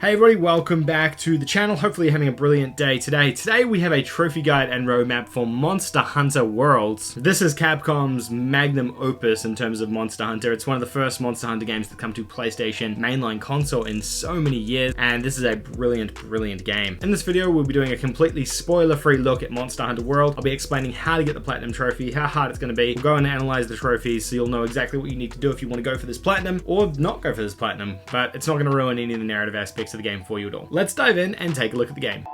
Hey everybody, welcome back to the channel. Hopefully you're having a brilliant day today. Today we have a trophy guide and roadmap for Monster Hunter Worlds. This is Capcom's magnum opus in terms of Monster Hunter. It's one of the first Monster Hunter games to come to PlayStation mainline console in so many years, and this is a brilliant game. In this video, we'll be doing a completely spoiler-free look at Monster Hunter World. I'll be explaining how to get the Platinum Trophy, how hard it's going to be. We'll go and analyze the trophies so you'll know exactly what you need to do if you want to go for this Platinum or not go for this Platinum, but it's not going to ruin any of the narrative aspects of the game for you at all. Let's dive in and take a look at the game.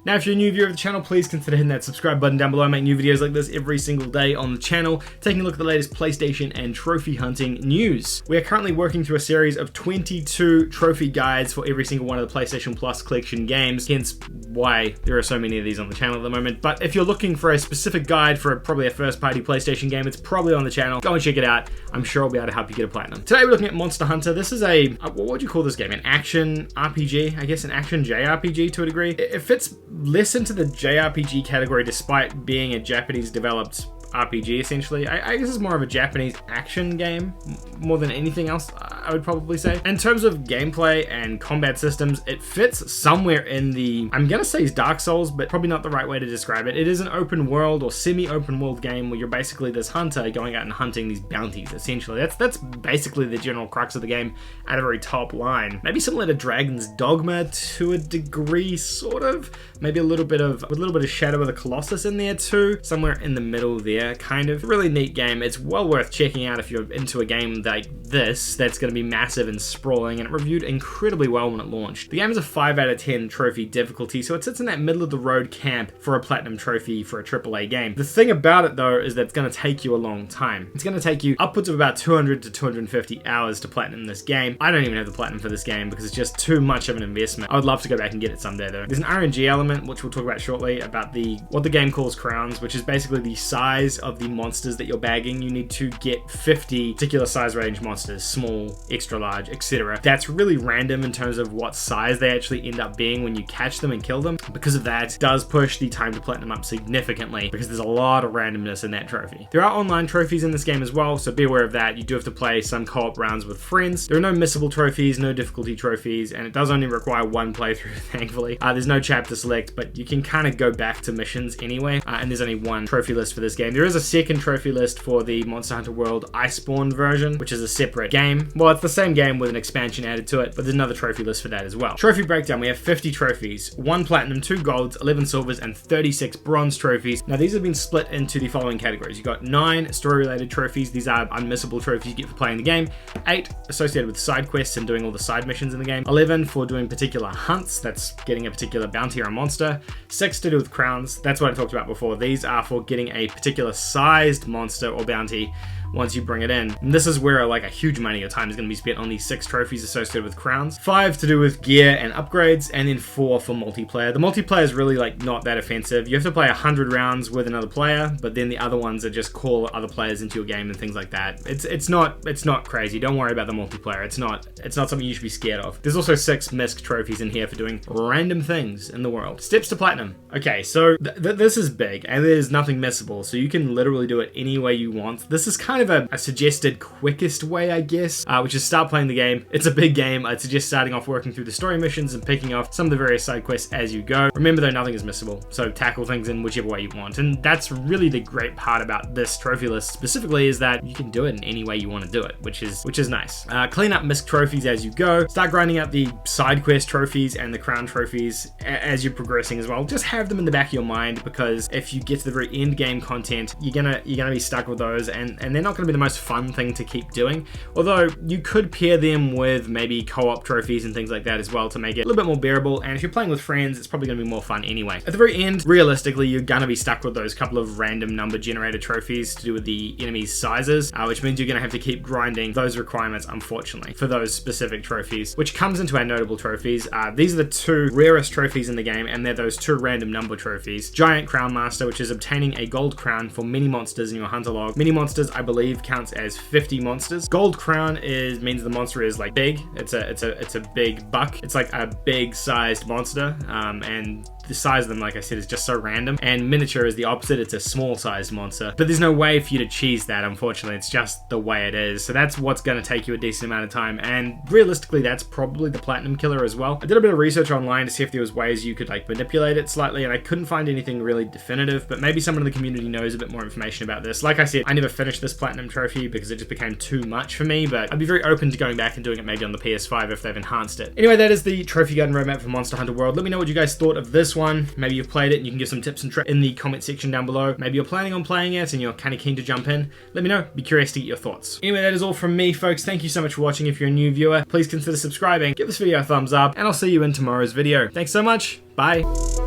Now, if you're a new viewer of the channel, please consider hitting that subscribe button down below. I make new videos like this every single day on the channel, taking a look at the latest PlayStation and trophy hunting news. We are currently working through a series of 22 trophy guides for every single one of the PlayStation Plus collection games, hence why there are so many of these on the channel at the moment. But if you're looking for a specific guide for probably a first-party PlayStation game, it's probably on the channel. Go and check it out. I'm sure I'll be able to help you get a platinum. Today we're looking at Monster Hunter. This is a, what would you call this game? An action RPG? I guess an action JRPG to a degree. It fits less into the JRPG category despite being a Japanese developed RPG essentially. I guess it's more of a Japanese action game more than anything else, I would probably say. In terms of gameplay and combat systems, it fits somewhere in the, I'm gonna say it's Dark Souls, but probably not the right way to describe it. It is an open world or semi-open world game where you're basically this hunter going out and hunting these bounties essentially. That's basically the general crux of the game at a very top line. Maybe similar to Dragon's Dogma to a degree, sort of. Maybe a little bit of Shadow of the Colossus in there too, somewhere in the middle there. Kind of really neat game. It's well worth checking out if you're into a game like this that's going to be massive and sprawling, and it reviewed incredibly well when it launched. The game is a 5 out of 10 trophy difficulty, so it sits in that middle of the road camp for a platinum trophy for a AAA game. The thing about it though is that it's going to take you a long time. It's going to take you upwards of about 200 to 250 hours to platinum this game. I don't even have the platinum for this game because it's just too much of an investment. I would love to go back and get it someday though. There's an RNG element which we'll talk about shortly about what the game calls crowns, which is basically the size of the monsters that you're bagging. You need to get 50 particular size range monsters, small, extra large, etc. That's really random in terms of what size they actually end up being when you catch them and kill them. Because of that, it does push the time to platinum up significantly because there's a lot of randomness in that trophy. There are online trophies in this game as well, so be aware of that. You do have to play some co-op rounds with friends. There are no missable trophies, no difficulty trophies, and it does only require one playthrough, thankfully. There's no chapter select, but you can kind of go back to missions anyway, and there's only one trophy list for this game. There is a second trophy list for the Monster Hunter World Iceborne version, which is a separate game. Well, it's the same game with an expansion added to it, but there's another trophy list for that as well. Trophy breakdown, we have 50 trophies, 1 platinum, 2 golds, 11 silvers, and 36 bronze trophies. Now these have been split into the following categories. You've got 9 story-related trophies. These are unmissable trophies you get for playing the game. 8 associated with side quests and doing all the side missions in the game. 11 for doing particular hunts, that's getting a particular bounty or a monster. 6 to do with crowns, that's what I talked about before. These are for getting a particular sized monster or bounty once you bring it in. And this is where like a huge amount of your time is going to be spent on these 6 trophies associated with crowns. 5 to do with gear and upgrades, and then 4 for multiplayer. The multiplayer is really like not that offensive. You have to play 100 rounds with another player, but then the other ones are just call other players into your game and things like that. It's not crazy. Don't worry about the multiplayer. It's not something you should be scared of. There's also 6 misc trophies in here for doing random things in the world. Steps to platinum. Okay, so this is big and there's nothing missable, so you can literally do it any way you want. This is kind of a suggested quickest way, I guess, which is start playing the game. It's a big game. I'd suggest starting off working through the story missions and picking off some of the various side quests as you go. Remember though, nothing is missable, so tackle things in whichever way you want. And that's really the great part about this trophy list specifically, is that you can do it in any way you want to do it, which is nice. Clean up misc trophies as you go. Start grinding out the side quest trophies and the crown trophies as you're progressing as well. Just have them in the back of your mind, because if you get to the very end game content, you're gonna be stuck with those, and they're not gonna be the most fun thing to keep doing. Although you could pair them with maybe co-op trophies and things like that as well to make it a little bit more bearable, and if you're playing with friends, it's probably gonna be more fun anyway. At the very end, realistically, you're gonna be stuck with those couple of random number generator trophies to do with the enemy's sizes, which means you're gonna have to keep grinding those requirements, unfortunately, for those specific trophies, which comes into our notable trophies. These are the 2 rarest trophies in the game, and they're those 2 random number trophies. Giant Crown Master, which is obtaining a gold crown for mini monsters in your hunter log. Mini monsters, I believe, counts as 50 monsters. Gold crown means the monster is like big. It's a big buck. It's like a big sized monster, and the size of them, like I said, is just so random, and miniature is the opposite. It's a small sized monster, but there's no way for you to cheese that, unfortunately. It's just the way it is. So that's what's going to take you a decent amount of time, and realistically that's probably the platinum killer as well. I did a bit of research online to see if there was ways you could like manipulate it slightly, and I couldn't find anything really definitive, but maybe someone in the community knows a bit more information about this. Like I said, I never finished this platinum trophy because it just became too much for me, but I'd be very open to going back and doing it maybe on the PS5 if they've enhanced it. Anyway, that is the trophy garden roadmap for Monster Hunter World. Let me know what you guys thought of this one. Maybe you've played it and you can give some tips and tricks in the comment section down below. Maybe you're planning on playing it and you're kind of keen to jump in. Let me know. Be curious to get your thoughts. Anyway, that is all from me, folks. Thank you so much for watching. If you're a new viewer, please consider subscribing, give this video a thumbs up, and I'll see you in tomorrow's video. Thanks so much. Bye.